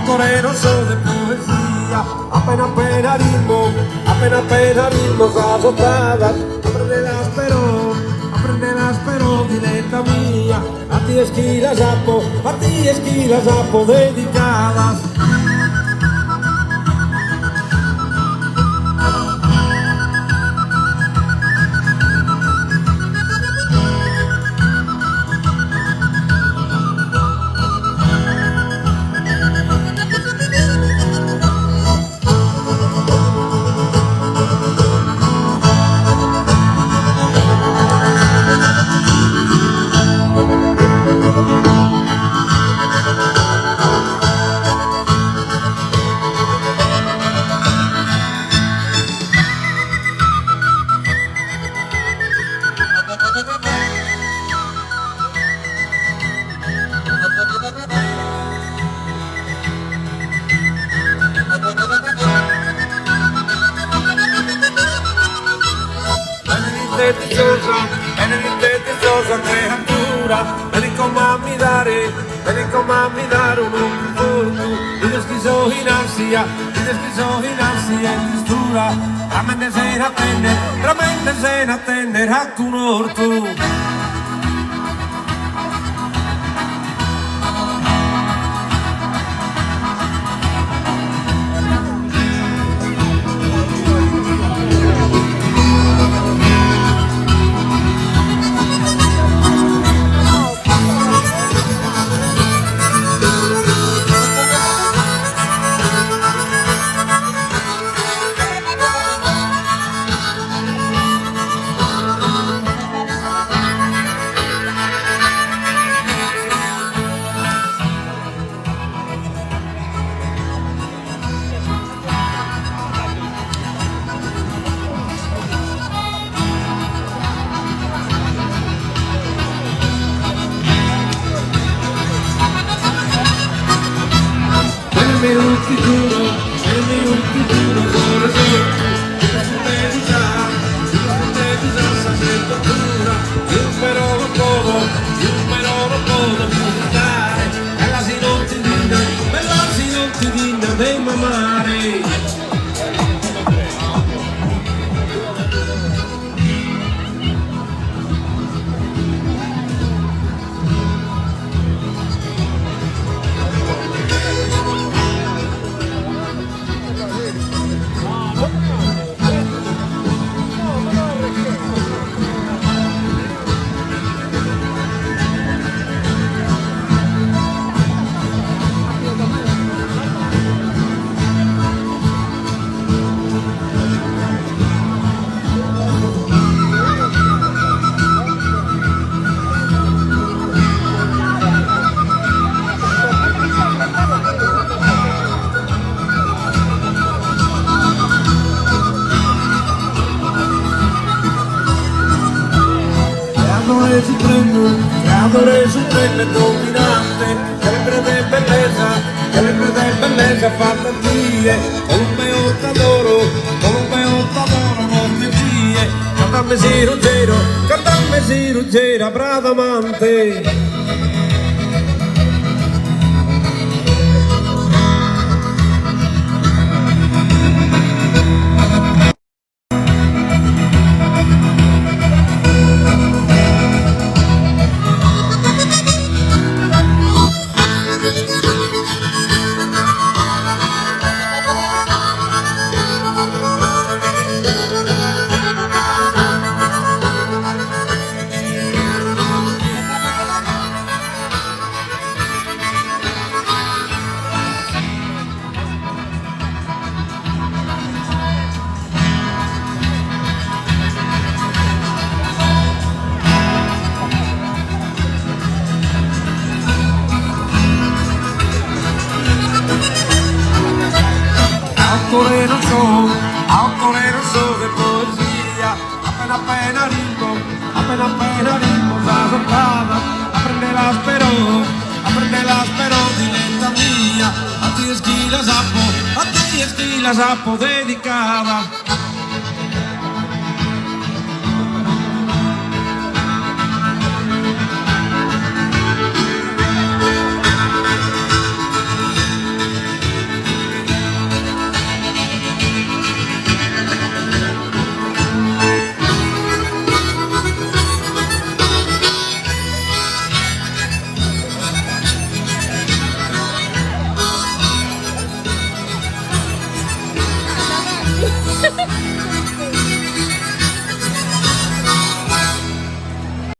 Torero soy de poesía, apenas ritmos azotadas. Aprenderás pero, dileta mía, a ti esquilas sapo dedicadas. Sintetizzosa creatura, vieni con mammi dare un conforto. Io schizo in ansia e tristura, ramende se ne attendere a un orto. Tenmi un futuro solo esa cintura. Io però non posso buttare, bella si non ti digna dei mamare. Creatore supremo e dominante, sempre de bellezza fatta Dio, con un beotto d'oro, notte vie, cantame si ruggera, brava amante. torero show de poesía, appena appena ritmo, la soltada, aprende las pero, diletta mia, a ti es que la sapo dedicada. Ha ha ha!